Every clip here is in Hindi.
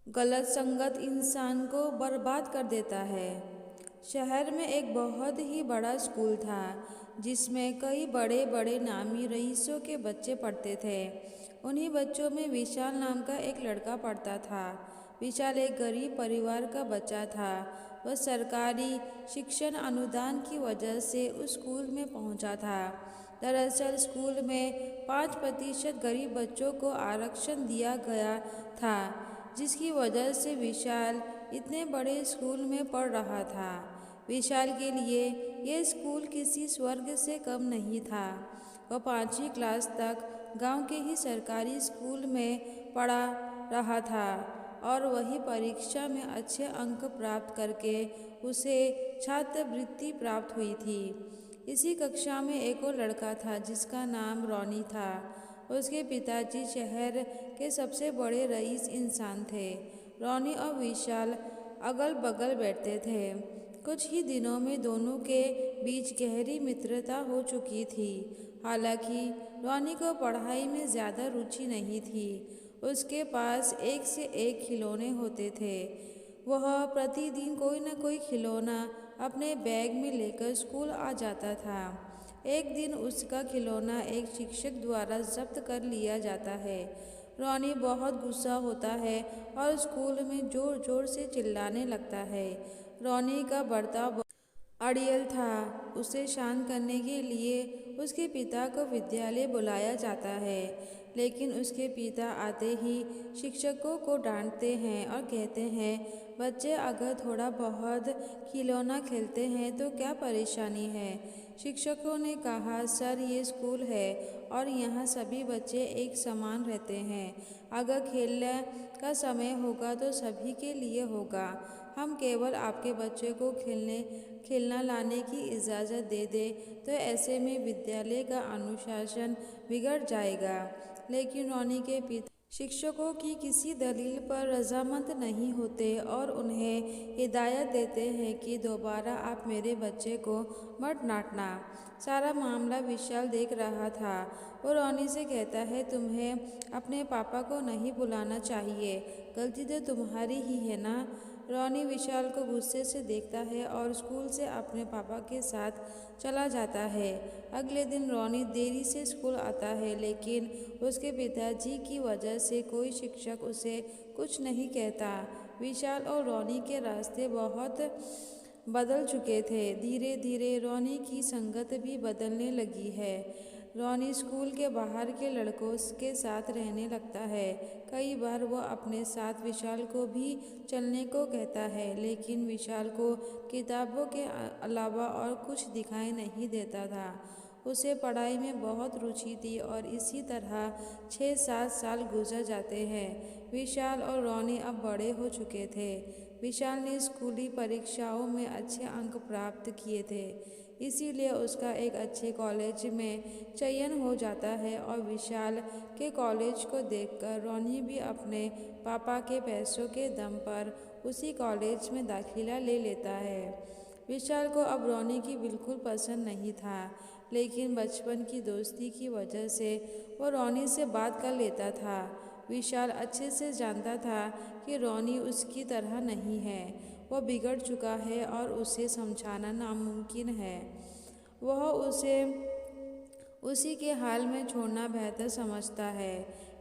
गलत संगत इंसान को बर्बाद कर देता है। शहर में एक बहुत ही बड़ा स्कूल था जिसमें कई बड़े बड़े नामी रईसों के बच्चे पढ़ते थे। उन्हीं बच्चों में विशाल नाम का एक लड़का पढ़ता था। विशाल एक गरीब परिवार का बच्चा था। वह सरकारी शिक्षण अनुदान की वजह से उस स्कूल में पहुंचा था। दरअसल स्कूल में 5% गरीब बच्चों को आरक्षण दिया गया था, जिसकी वजह से विशाल इतने बड़े स्कूल में पढ़ रहा था। विशाल के लिए यह स्कूल किसी स्वर्ग से कम नहीं था। वह 5वीं क्लास तक गांव के ही सरकारी स्कूल में पढ़ा रहा था और वही परीक्षा में अच्छे अंक प्राप्त करके उसे छात्रवृत्ति प्राप्त हुई थी। इसी कक्षा में एक और लड़का था जिसका नाम रॉनी था। उसके पिताजी शहर के सबसे बड़े रईस इंसान थे। रॉनी और विशाल अगल बगल बैठते थे। कुछ ही दिनों में दोनों के बीच गहरी मित्रता हो चुकी थी। हालांकि रॉनी को पढ़ाई में ज़्यादा रुचि नहीं थी। उसके पास एक से एक खिलौने होते थे। वह प्रतिदिन कोई न कोई खिलौना अपने बैग में लेकर स्कूल आ जाता था। एक दिन उसका खिलौना एक शिक्षक द्वारा जब्त कर लिया जाता है। रॉनी बहुत गुस्सा होता है और स्कूल में जोर जोर से चिल्लाने लगता है। रॉनी का बर्ताव अड़ियल था। उसे शांत करने के लिए उसके पिता को विद्यालय बुलाया जाता है, लेकिन उसके पिता आते ही शिक्षकों को डांटते हैं और कहते हैं, बच्चे अगर थोड़ा बहुत खिलौना खेलते हैं तो क्या परेशानी है। शिक्षकों ने कहा, सर ये स्कूल है और यहाँ सभी बच्चे एक समान रहते हैं। अगर खेलने का समय होगा तो सभी के लिए होगा। हम केवल आपके बच्चे को खेलना लाने की इजाज़त दे दें तो ऐसे में विद्यालय का अनुशासन बिगड़ जाएगा। लेकिन रॉनी के पिता शिक्षकों की किसी दलील पर रजामंद नहीं होते और उन्हें हिदायत देते हैं कि दोबारा आप मेरे बच्चे को मत डांटना। सारा मामला विशाल देख रहा था। वो रॉनी से कहता है, तुम्हें अपने पापा को नहीं बुलाना चाहिए, गलती तो तुम्हारी ही है ना। रॉनी विशाल को गुस्से से देखता है और स्कूल से अपने पापा के साथ चला जाता है। अगले दिन रॉनी देरी से स्कूल आता है, लेकिन उसके पिताजी की वजह से कोई शिक्षक उसे कुछ नहीं कहता। विशाल और रॉनी के रास्ते बहुत बदल चुके थे। धीरे धीरे रॉनी की संगत भी बदलने लगी है। रॉनी स्कूल के बाहर के लड़कों के साथ रहने लगता है। कई बार वो अपने साथ विशाल को भी चलने को कहता है, लेकिन विशाल को किताबों के अलावा और कुछ दिखाई नहीं देता था। उसे पढ़ाई में बहुत रुचि थी और इसी तरह 6-7 साल गुजर जाते हैं। विशाल और रॉनी अब बड़े हो चुके थे। विशाल ने स्कूली परीक्षाओं में अच्छे अंक प्राप्त किए थे, इसीलिए उसका एक अच्छे कॉलेज में चयन हो जाता है और विशाल के कॉलेज को देखकर रॉनी भी अपने पापा के पैसों के दम पर उसी कॉलेज में दाखिला ले लेता है। विशाल को अब रॉनी की बिल्कुल पसंद नहीं था, लेकिन बचपन की दोस्ती की वजह से वो रॉनी से बात कर लेता था। विशाल अच्छे से जानता था कि रॉनी उसकी तरह नहीं है। वह बिगड़ चुका है और उसे समझाना नामुमकिन है। वह उसे उसी के हाल में छोड़ना बेहतर समझता है।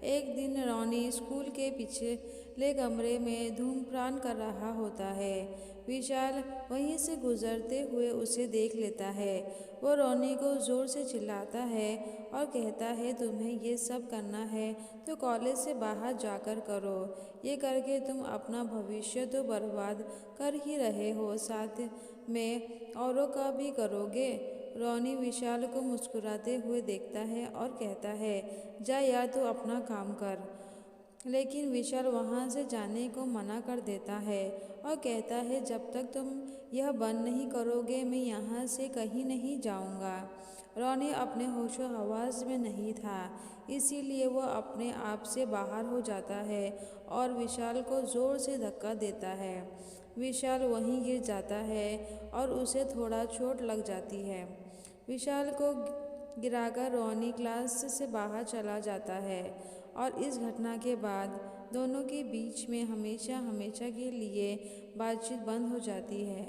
एक दिन रॉनी स्कूल के पिछले कमरे में धूम्रपान कर रहा होता है। विशाल वहीं से गुजरते हुए उसे देख लेता है। वो रॉनी को जोर से चिल्लाता है और कहता है, तुम्हें ये सब करना है तो कॉलेज से बाहर जाकर करो। ये करके तुम अपना भविष्य तो बर्बाद कर ही रहे हो, साथ में औरों का भी करोगे। रॉनी विशाल को मुस्कुराते हुए देखता है और कहता है, जा यार तू अपना काम कर। लेकिन विशाल वहाँ से जाने को मना कर देता है और कहता है, जब तक तुम यह बंद नहीं करोगे मैं यहाँ से कहीं नहीं जाऊँगा। रॉनी अपने होशो हवास में नहीं था, इसीलिए वह अपने आप से बाहर हो जाता है और विशाल को ज़ोर से धक्का देता है। विशाल वहीं गिर जाता है और उसे थोड़ा चोट लग जाती है। विशाल को गिराकर रॉनी क्लास से बाहर चला जाता है और इस घटना के बाद दोनों के बीच में हमेशा हमेशा के लिए बातचीत बंद हो जाती है।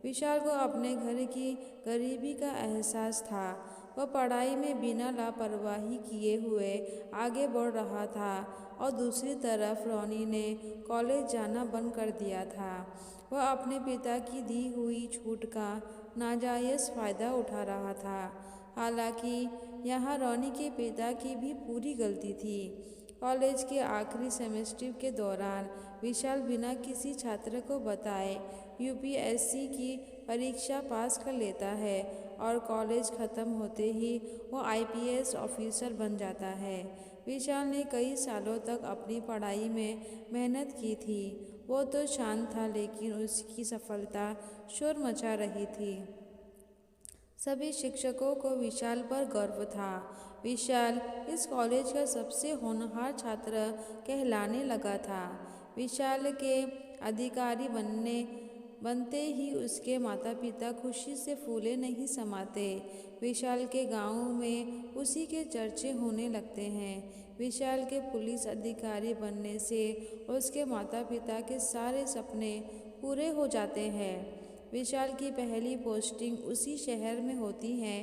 विशाल को अपने घर की गरीबी का एहसास था। वह पढ़ाई में बिना लापरवाही किए हुए आगे बढ़ रहा था और दूसरी तरफ रॉनी ने कॉलेज जाना बंद कर दिया था। वह अपने पिता की दी हुई छूट का नाजायज़ फ़ायदा उठा रहा था। हालांकि यहाँ रॉनी के पिता की भी पूरी गलती थी। कॉलेज के आखिरी सेमेस्टर के दौरान विशाल बिना किसी छात्र को बताए यूपीएससी की परीक्षा पास कर लेता है और कॉलेज ख़त्म होते ही वो आईपीएस ऑफिसर बन जाता है। विशाल ने कई सालों तक अपनी पढ़ाई में मेहनत की थी। वो तो शांत था, लेकिन उसकी सफलता शोर मचा रही थी। सभी शिक्षकों को विशाल पर गर्व था। विशाल इस कॉलेज का सबसे होनहार छात्र कहलाने लगा था। विशाल के अधिकारी बनते ही उसके माता पिता खुशी से फूले नहीं समाते। विशाल के गांव में उसी के चर्चे होने लगते हैं। विशाल के पुलिस अधिकारी बनने से उसके माता पिता के सारे सपने पूरे हो जाते हैं। विशाल की पहली पोस्टिंग उसी शहर में होती है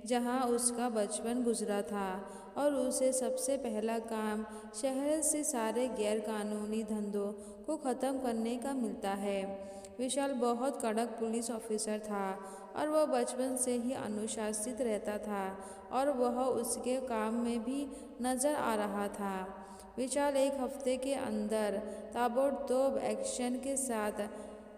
जहां उसका बचपन गुजरा था और उसे सबसे पहला काम शहर से सारे गैरकानूनी धंधों को ख़त्म करने का मिलता है। विशाल बहुत कड़क पुलिस ऑफिसर था और वह बचपन से ही अनुशासित रहता था और वह उसके काम में भी नज़र आ रहा था। विशाल एक हफ्ते के अंदर ताबड़तोड़ एक्शन के साथ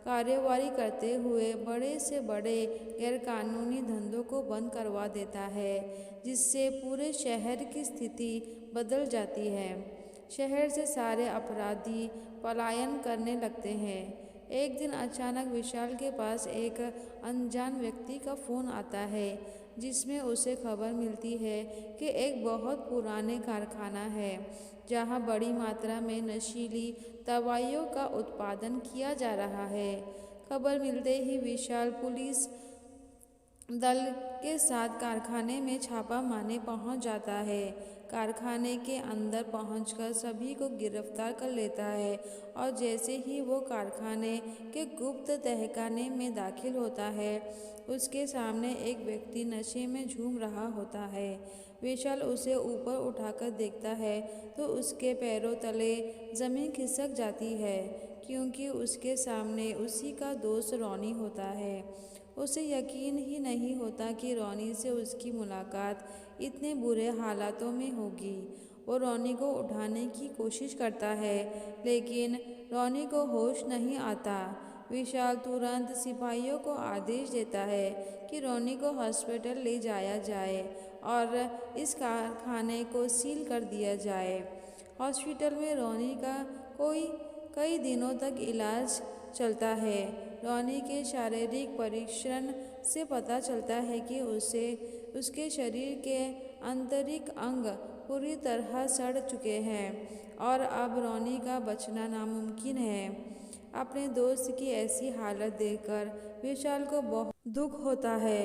कार्रवाई करते हुए बड़े से बड़े गैरकानूनी धंधों को बंद करवा देता है, जिससे पूरे शहर की स्थिति बदल जाती है। शहर से सारे अपराधी पलायन करने लगते हैं। एक दिन अचानक विशाल के पास एक अनजान व्यक्ति का फ़ोन आता है, जिसमें उसे खबर मिलती है कि एक बहुत पुराने कारखाना है जहां बड़ी मात्रा में नशीली दवाइयों का उत्पादन किया जा रहा है। खबर मिलते ही विशाल पुलिस दल के साथ कारखाने में छापा मारने पहुंच जाता है। कारखाने के अंदर पहुंचकर सभी को गिरफ्तार कर लेता है और जैसे ही वो कारखाने के गुप्त तहखाने में दाखिल होता है, उसके सामने एक व्यक्ति नशे में झूम रहा होता है। विशाल उसे ऊपर उठाकर देखता है तो उसके पैरों तले ज़मीन खिसक जाती है, क्योंकि उसके सामने उसी का दोस्त रॉनी होता है। उसे यकीन ही नहीं होता कि रॉनी से उसकी मुलाकात इतने बुरे हालातों में होगी। वो रॉनी को उठाने की कोशिश करता है, लेकिन रॉनी को होश नहीं आता। विशाल तुरंत सिपाहियों को आदेश देता है कि रॉनी को हॉस्पिटल ले जाया जाए और इस कारखाने को सील कर दिया जाए। हॉस्पिटल में रॉनी का कई दिनों तक इलाज चलता है। रॉनी के शारीरिक परीक्षण से पता चलता है कि उसके शरीर के आंतरिक अंग पूरी तरह सड़ चुके हैं और अब रॉनी का बचना नामुमकिन है। अपने दोस्त की ऐसी हालत देखकर विशाल को बहुत दुख होता है।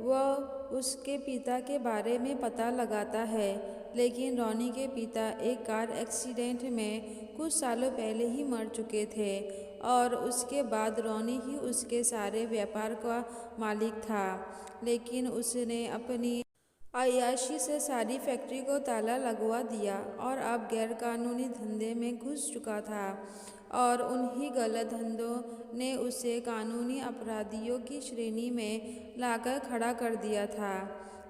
वह उसके पिता के बारे में पता लगाता है, लेकिन रॉनी के पिता एक कार एक्सीडेंट में कुछ सालों पहले ही मर चुके थे और उसके बाद रॉनी ही उसके सारे व्यापार का मालिक था। लेकिन उसने अपनी अय्याशी से सारी फैक्ट्री को ताला लगवा दिया और अब गैरकानूनी धंधे में घुस चुका था और उन्हीं गलत धंधों ने उसे कानूनी अपराधियों की श्रेणी में लाकर खड़ा कर दिया था।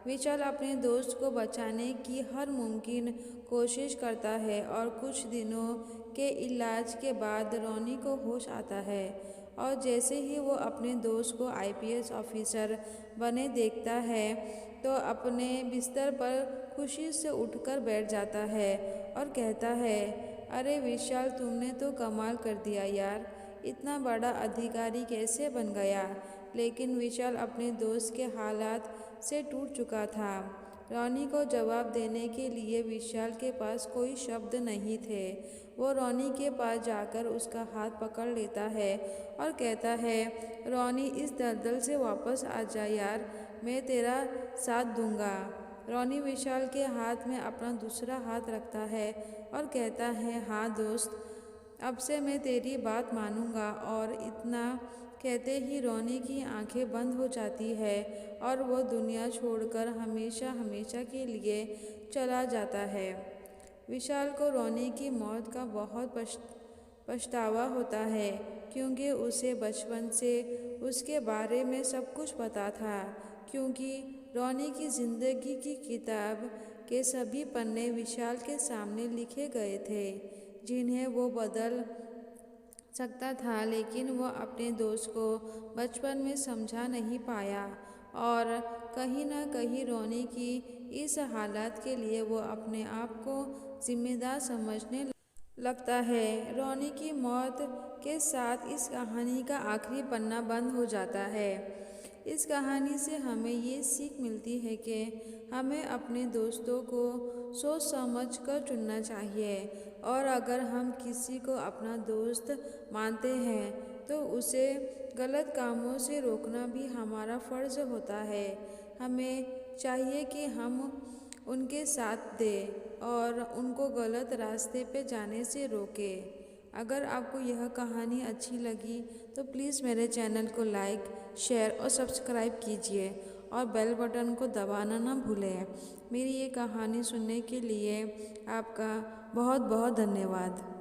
विशाल अपने दोस्त को बचाने की हर मुमकिन कोशिश करता है और कुछ दिनों के इलाज के बाद रॉनी को होश आता है और जैसे ही वो अपने दोस्त को आईपीएस ऑफिसर बने देखता है तो अपने बिस्तर पर खुशी से उठकर बैठ जाता है और कहता है, अरे विशाल, तुमने तो कमाल कर दिया यार, इतना बड़ा अधिकारी कैसे बन गया। लेकिन विशाल अपने दोस्त के हालात से टूट चुका था। रॉनी को जवाब देने के लिए विशाल के पास कोई शब्द नहीं थे। वो रॉनी के पास जाकर उसका हाथ पकड़ लेता है और कहता है, रॉनी, इस दलदल से वापस आ जा यार, मैं तेरा साथ दूंगा। रॉनी विशाल के हाथ में अपना दूसरा हाथ रखता है और कहता है, हाँ दोस्त, अब से मैं तेरी बात मानूंगा। और इतना कहते ही रोनी की आंखें बंद हो जाती है और वो दुनिया छोड़कर हमेशा हमेशा के लिए चला जाता है। विशाल को रोनी की मौत का बहुत पछतावा होता है, क्योंकि उसे बचपन से उसके बारे में सब कुछ पता था। क्योंकि रोनी की जिंदगी की किताब के सभी पन्ने विशाल के सामने लिखे गए थे, जिन्हें वो बदल सकता था, लेकिन वह अपने दोस्त को बचपन में समझा नहीं पाया। और कहीं ना कहीं रोनी की इस हालत के लिए वो अपने आप को जिम्मेदार समझने लगता है। रोनी की मौत के साथ इस कहानी का आखिरी पन्ना बंद हो जाता है। इस कहानी से हमें ये सीख मिलती है कि हमें अपने दोस्तों को सोच समझ कर चुनना चाहिए, और अगर हम किसी को अपना दोस्त मानते हैं तो उसे गलत कामों से रोकना भी हमारा फ़र्ज़ होता है। हमें चाहिए कि हम उनके साथ दें और उनको गलत रास्ते पे जाने से रोकें। अगर आपको यह कहानी अच्छी लगी तो प्लीज़ मेरे चैनल को लाइक, शेयर और सब्सक्राइब कीजिए और बेल बटन को दबाना ना भूलें। मेरी ये कहानी सुनने के लिए आपका बहुत बहुत धन्यवाद।